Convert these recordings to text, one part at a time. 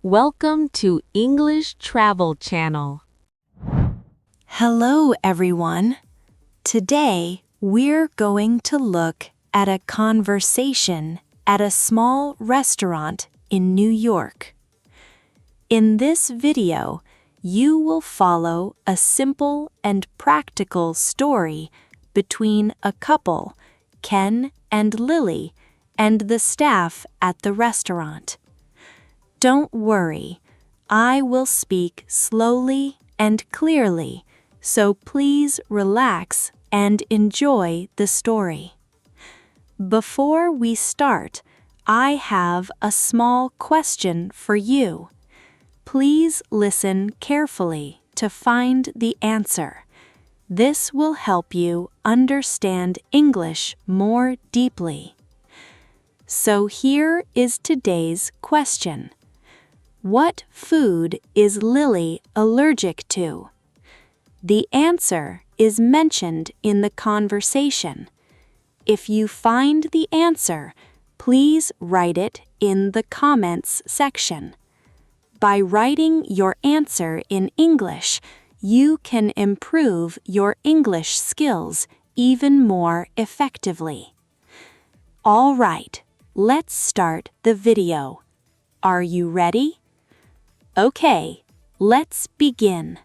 Welcome to English Travel Channel. Hello, everyone. Today, we're going to look at a conversation at a small restaurant in New York. In this video, you will follow a simple and practical story between a couple, Ken and Lily, and the staff at the restaurant. Don't worry, I will speak slowly and clearly, so please relax and enjoy the story. Before we start, I have a small question for you. Please listen carefully to find the answer. This will help you understand English more deeply. So here is today's question. What food is Lily allergic to? The answer is mentioned in the conversation. If you find the answer, please write it in the comments section. By writing your answer in English, you can improve your English skills even more effectively. All right, let's start the video. Are you ready? Okay, let's begin.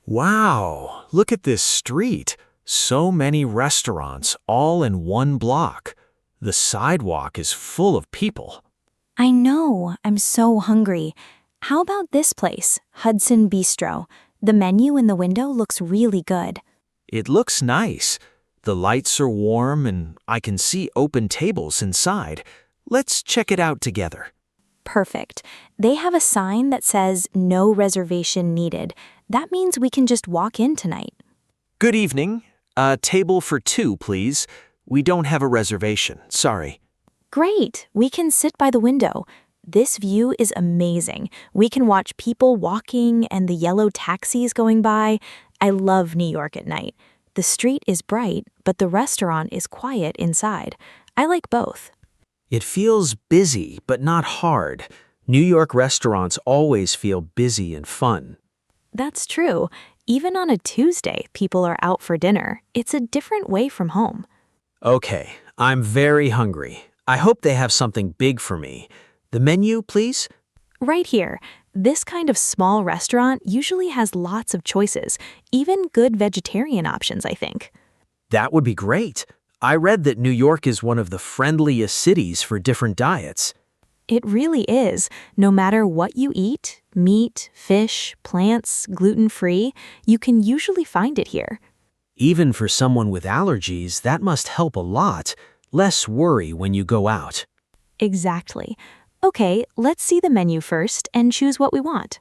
Wow, look at this street. So many restaurants all in one block. The sidewalk is full of people. I know, I'm so hungry. How about this place, Hudson Bistro? The menu in the window looks really good. It looks nice. The lights are warm and I can see open tables inside. Let's check it out together. Perfect. They have a sign that says no reservation needed. That means we can just walk in tonight. Good evening. A table for two, please. We don't have a reservation, sorry. Great. We can sit by the window. This view is amazing. We can watch people walking and the yellow taxis going by. I love New York at night. The street is bright, but the restaurant is quiet inside. I like both. It feels busy, but not hard. New York restaurants always feel busy and fun. That's true. Even on a Tuesday, people are out for dinner. It's a different way from home. Okay, I'm very hungry. I hope they have something big for me. The menu, please? Right here. This kind of small restaurant usually has lots of choices, even good vegetarian options, I think. That would be great. I read that New York is one of the friendliest cities for different diets. It really is. No matter what you eat, meat, fish, plants, gluten-free, you can usually find it here. Even for someone with allergies, that must help a lot. Less worry when you go out. Exactly. Okay, let's see the menu first and choose what we want.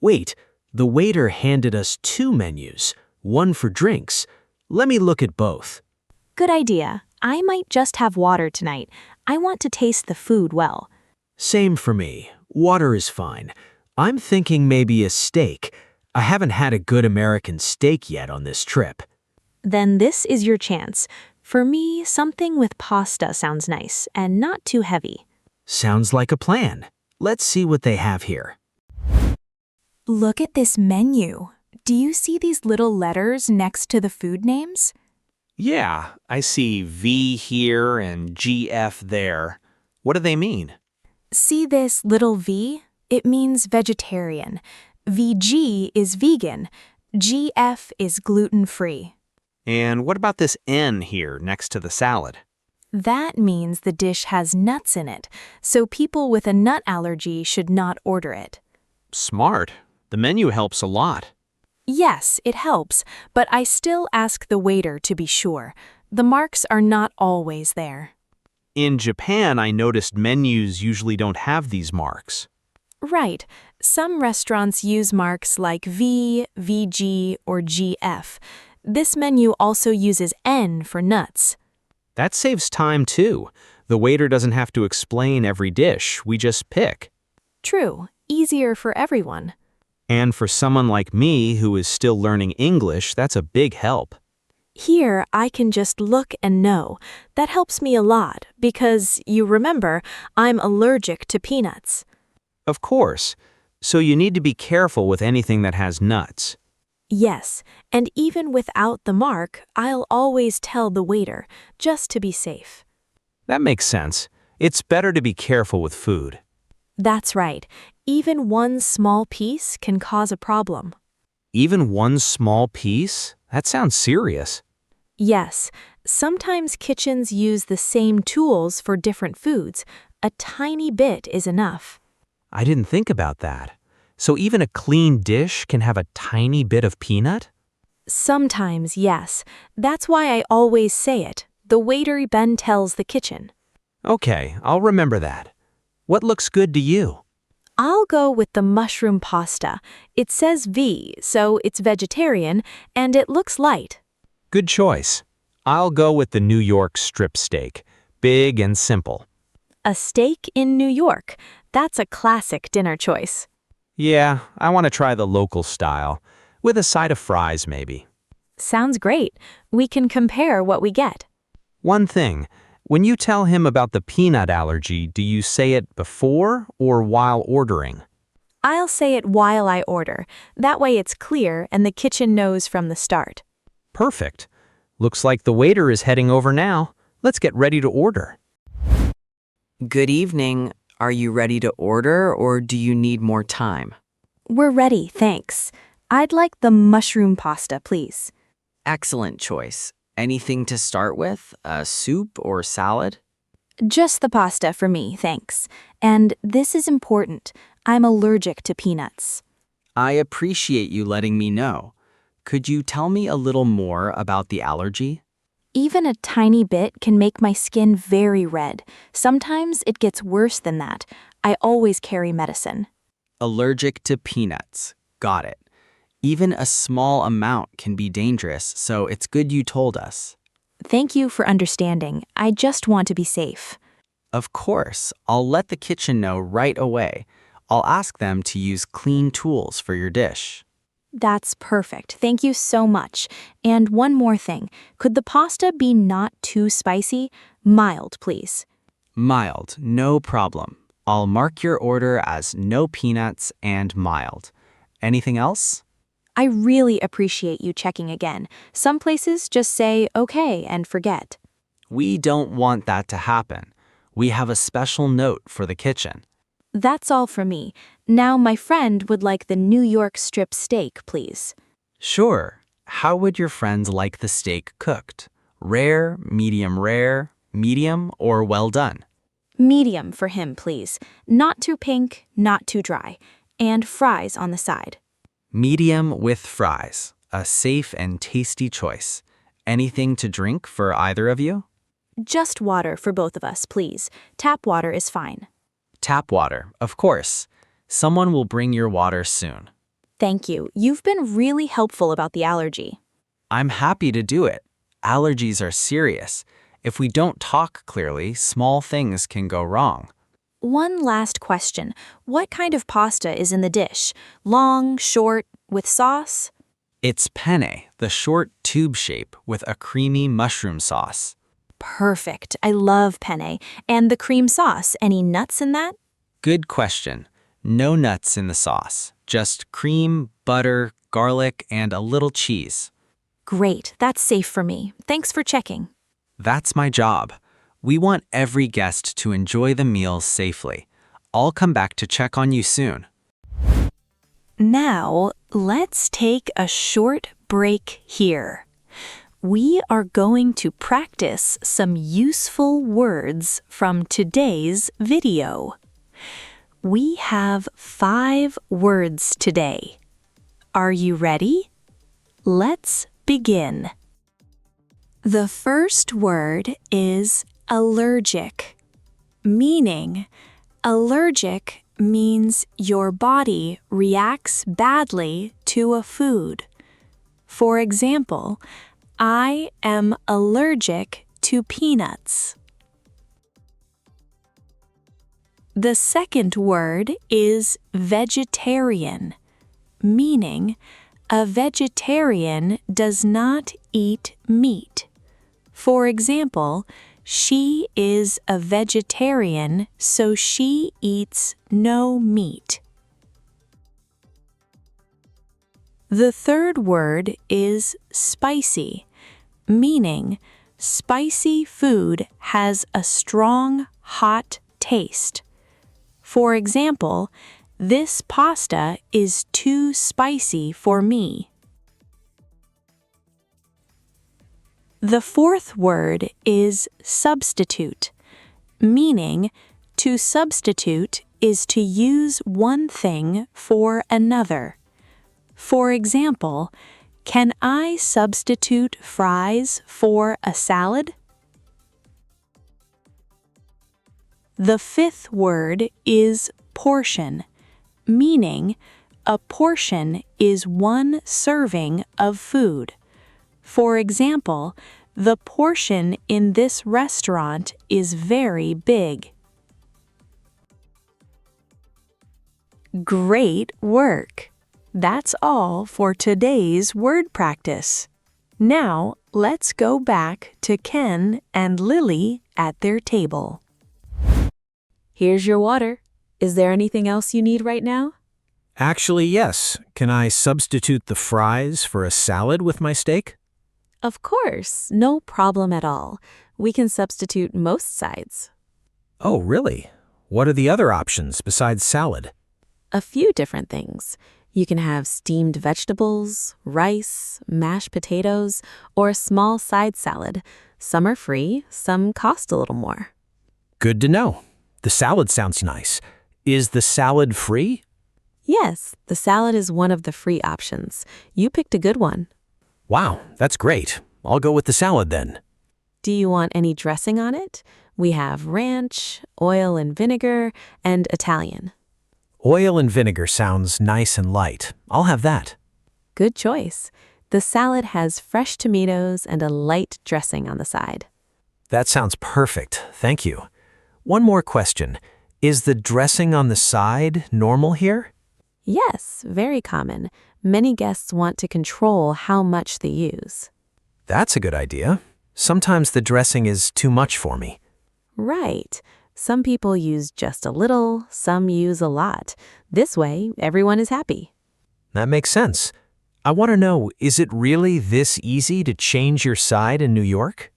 Wait, the waiter handed us two menus, one for drinks. Let me look at both. Good idea. I might just have water tonight. I want to taste the food well. Same for me. Water is fine. I'm thinking maybe a steak. I haven't had a good American steak yet on this trip. Then this is your chance. For me, something with pasta sounds nice and not too heavy. Sounds like a plan. Let's see what they have here. Look at this menu. Do you see these little letters next to the food names? Yeah, I see V here and GF there. What do they mean? See this little V? It means vegetarian. VG is vegan. GF is gluten-free. And what about this N here next to the salad? That means the dish has nuts in it, so people with a nut allergy should not order it. Smart. The menu helps a lot. Yes, it helps, but I still ask the waiter to be sure. The marks are not always there. In Japan, I noticed menus usually don't have these marks. Right. Some restaurants use marks like V, VG, or GF. This menu also uses N for nuts. That saves time too. The waiter doesn't have to explain every dish, we just pick. True. Easier for everyone. And for someone like me who is still learning English, that's a big help. Here, I can just look and know. That helps me a lot because, you remember, I'm allergic to peanuts. Of course. So you need to be careful with anything that has nuts. Yes, and even without the mark, I'll always tell the waiter, just to be safe. That makes sense. It's better to be careful with food. That's right. Even one small piece can cause a problem. Even one small piece? That sounds serious. Yes, sometimes kitchens use the same tools for different foods. A tiny bit is enough. I didn't think about that. So even a clean dish can have a tiny bit of peanut? Sometimes, yes. That's why I always say it. The waiter then tells the kitchen. Okay, I'll remember that. What looks good to you? I'll go with the mushroom pasta. It says V, so it's vegetarian, and it looks light. Good choice. I'll go with the New York strip steak. Big and simple. A steak in New York. That's a classic dinner choice. Yeah, I want to try the local style. With a side of fries, maybe. Sounds great. We can compare what we get. One thing. When you tell him about the peanut allergy, do you say it before or while ordering? I'll say it while I order. That way it's clear and the kitchen knows from the start. Perfect. Looks like the waiter is heading over now. Let's get ready to order. Good evening. Are you ready to order or do you need more time? We're ready, thanks. I'd like the mushroom pasta, please. Excellent choice. Anything to start with? A soup or salad? Just the pasta for me, thanks. And this is important. I'm allergic to peanuts. I appreciate you letting me know. Could you tell me a little more about the allergy? Even a tiny bit can make my skin very red. Sometimes it gets worse than that. I always carry medicine. Allergic to peanuts. Got it. Even a small amount can be dangerous, so it's good you told us. Thank you for understanding. I just want to be safe. Of course, I'll let the kitchen know right away. I'll ask them to use clean tools for your dish. That's perfect. Thank you so much. And one more thing. Could the pasta be not too spicy? Mild, please. Mild, no problem. I'll mark your order as no peanuts and mild. Anything else? I really appreciate you checking again. Some places just say okay and forget. We don't want that to happen. We have a special note for the kitchen. That's all for me. Now my friend would like the New York strip steak, please. Sure. How would your friends like the steak cooked? Rare, medium, or well done? Medium for him, please. Not too pink, not too dry. And fries on the side. Medium with fries. A safe and tasty choice. Anything to drink for either of you? Just water for both of us, please. Tap water is fine. Tap water, of course. Someone will bring your water soon. Thank you. You've been really helpful about the allergy. I'm happy to do it. Allergies are serious. If we don't talk clearly, small things can go wrong. One last question. What kind of pasta is in the dish? Long, short, with sauce? It's penne, the short tube shape with a creamy mushroom sauce. Perfect. I love penne. And the cream sauce, any nuts in that? Good question. No nuts in the sauce. Just cream, butter, garlic, and a little cheese. Great. That's safe for me. Thanks for checking. That's my job. We want every guest to enjoy the meal safely. I'll come back to check on you soon. Now, let's take a short break here. We are going to practice some useful words from today's video. We have 5 words today. Are you ready? Let's begin. The first word is allergic, meaning allergic means your body reacts badly to a food. For example, I am allergic to peanuts. The second word is vegetarian, meaning a vegetarian does not eat meat. For example, She is a vegetarian, so she eats no meat. The third word is spicy, meaning spicy food has a strong, hot taste. For example, this pasta is too spicy for me. The fourth word is substitute, meaning to substitute is to use one thing for another. For example, can I substitute fries for a salad? The fifth word is portion, meaning a portion is one serving of food. For example, the portion in this restaurant is very big. Great work! That's all for today's word practice. Now, let's go back to Ken and Lily at their table. Here's your water. Is there anything else you need right now? Actually, yes. Can I substitute the fries for a salad with my steak? Of course, no problem at all. We can substitute most sides. Oh, really? What are the other options besides salad? A few different things. You can have steamed vegetables, rice, mashed potatoes, or a small side salad. Some are free, some cost a little more. Good to know. The salad sounds nice. Is the salad free? Yes, the salad is one of the free options. You picked a good one. Wow, that's great. I'll go with the salad then. Do you want any dressing on it? We have ranch, oil and vinegar, and Italian. Oil and vinegar sounds nice and light. I'll have that. Good choice. The salad has fresh tomatoes and a light dressing on the side. That sounds perfect. Thank you. One more question. Is the dressing on the side normal here? Yes, very common. Many guests want to control how much they use. That's a good idea. Sometimes the dressing is too much for me. Right. Some people use just a little, some use a lot. This way, everyone is happy. That makes sense. I want to know, is it really this easy to change your side in New York?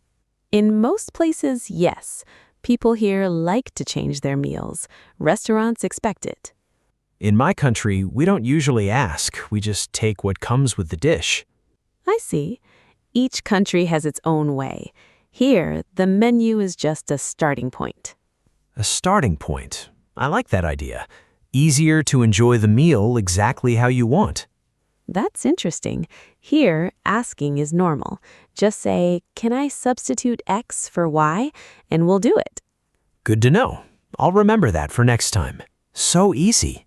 In most places, yes. People here like to change their meals. Restaurants expect it. In my country, we don't usually ask. We just take what comes with the dish. I see. Each country has its own way. Here, the menu is just a starting point. A starting point. I like that idea. Easier to enjoy the meal exactly how you want. That's interesting. Here, asking is normal. Just say, "Can I substitute X for Y?" and we'll do it. Good to know. I'll remember that for next time. So easy.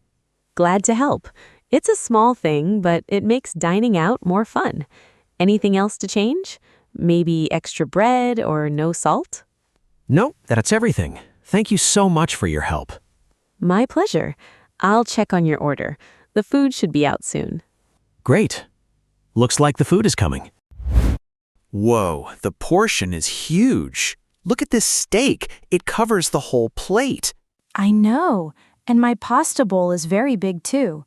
Glad to help. It's a small thing, but it makes dining out more fun. Anything else to change? Maybe extra bread or no salt? Nope, that's everything. Thank you so much for your help. My pleasure. I'll check on your order. The food should be out soon. Great. Looks like the food is coming. Whoa, the portion is huge. Look at this steak. It covers the whole plate. I know, and my pasta bowl is very big too.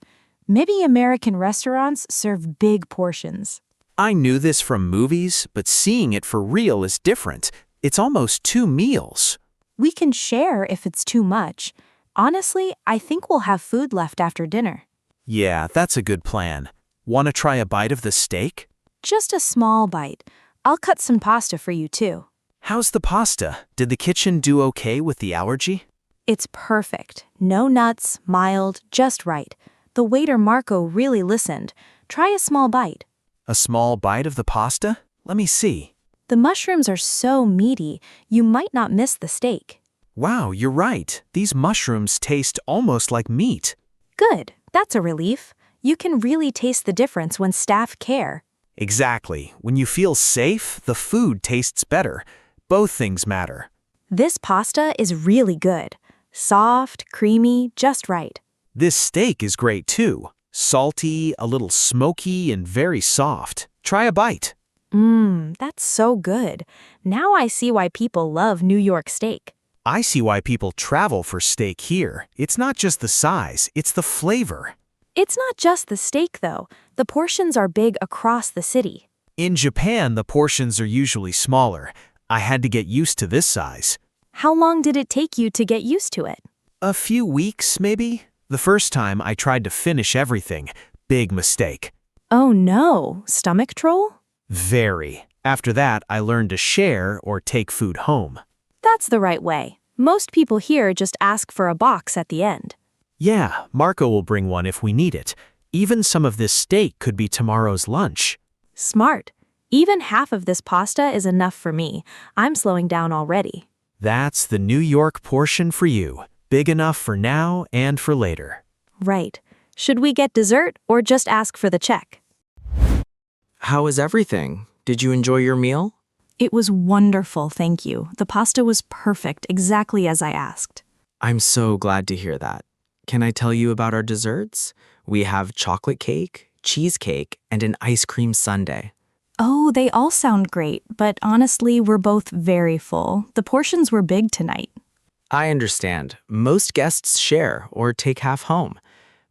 Maybe American restaurants serve big portions. I knew this from movies, but seeing it for real is different. It's almost 2 meals. We can share if it's too much. Honestly, I think we'll have food left after dinner. Yeah, that's a good plan. Want to try a bite of the steak? Just a small bite. I'll cut some pasta for you too. How's the pasta? Did the kitchen do okay with the allergy? It's perfect. No nuts, mild, just right. The waiter Marco really listened. Try a small bite. A small bite of the pasta? Let me see. The mushrooms are so meaty, you might not miss the steak. Wow, you're right. These mushrooms taste almost like meat. Good. That's a relief. You can really taste the difference when staff care. Exactly. When you feel safe, the food tastes better. Both things matter. This pasta is really good. Soft, creamy, just right. This steak is great too. Salty, a little smoky, and very soft. Try a bite. That's so good. Now I see why people love New York steak. I see why people travel for steak here. It's not just the size, it's the flavor. It's not just the steak, though. The portions are big across the city. In Japan, the portions are usually smaller. I had to get used to this size. How long did it take you to get used to it? A few weeks, maybe? The first time I tried to finish everything. Big mistake. Oh no, stomach troll? Very. After that, I learned to share or take food home. That's the right way. Most people here just ask for a box at the end. Yeah, Marco will bring one if we need it. Even some of this steak could be tomorrow's lunch. Smart. Even half of this pasta is enough for me. I'm slowing down already. That's the New York portion for you. Big enough for now and for later. Right. Should we get dessert or just ask for the check? How is everything? Did you enjoy your meal? It was wonderful, thank you. The pasta was perfect, exactly as I asked. I'm so glad to hear that. Can I tell you about our desserts? We have chocolate cake, cheesecake, and an ice cream sundae. Oh, they all sound great, but honestly, we're both very full. The portions were big tonight. I understand. Most guests share or take half home.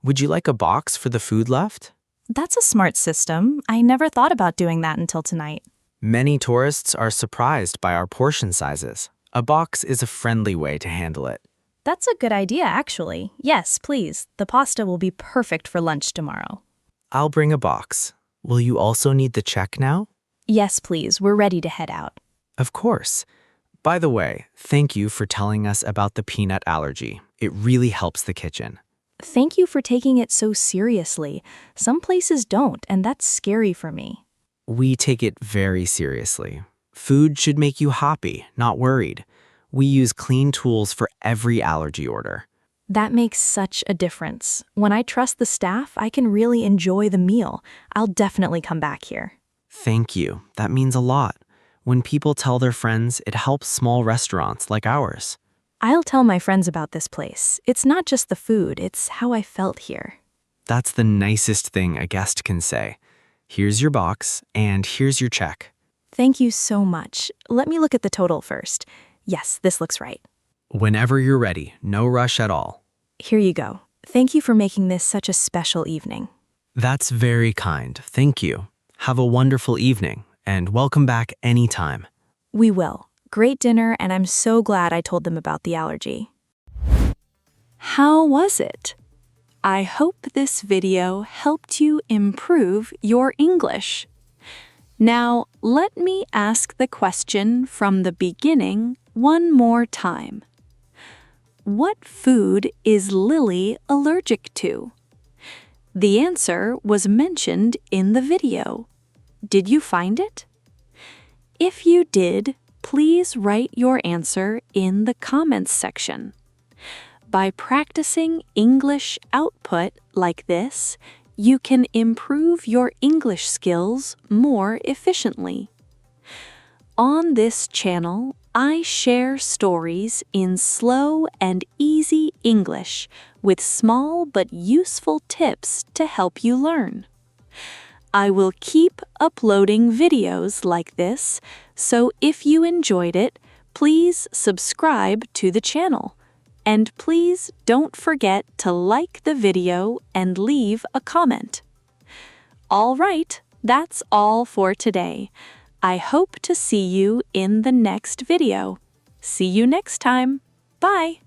Would you like a box for the food left? That's a smart system. I never thought about doing that until tonight. Many tourists are surprised by our portion sizes. A box is a friendly way to handle it. That's a good idea, actually. Yes, please. The pasta will be perfect for lunch tomorrow. I'll bring a box. Will you also need the check now? Yes, please. We're ready to head out. Of course. By the way, thank you for telling us about the peanut allergy. It really helps the kitchen. Thank you for taking it so seriously. Some places don't, and that's scary for me. We take it very seriously. Food should make you happy, not worried. We use clean tools for every allergy order. That makes such a difference. When I trust the staff, I can really enjoy the meal. I'll definitely come back here. Thank you. That means a lot. When people tell their friends, it helps small restaurants like ours. I'll tell my friends about this place. It's not just the food, it's how I felt here. That's the nicest thing a guest can say. Here's your box, and here's your check. Thank you so much. Let me look at the total first. Yes, this looks right. Whenever you're ready, no rush at all. Here you go. Thank you for making this such a special evening. That's very kind. Thank you. Have a wonderful evening, and welcome back anytime. We will. Great dinner, and I'm so glad I told them about the allergy. How was it? I hope this video helped you improve your English. Now, let me ask the question from the beginning one more time. What food is Lily allergic to? The answer was mentioned in the video. Did you find it? If you did, please write your answer in the comments section. By practicing English output like this, you can improve your English skills more efficiently. On this channel, I share stories in slow and easy English with small but useful tips to help you learn. I will keep uploading videos like this, so if you enjoyed it, please subscribe to the channel. And please don't forget to like the video and leave a comment. All right, that's all for today. I hope to see you in the next video. See you next time. Bye!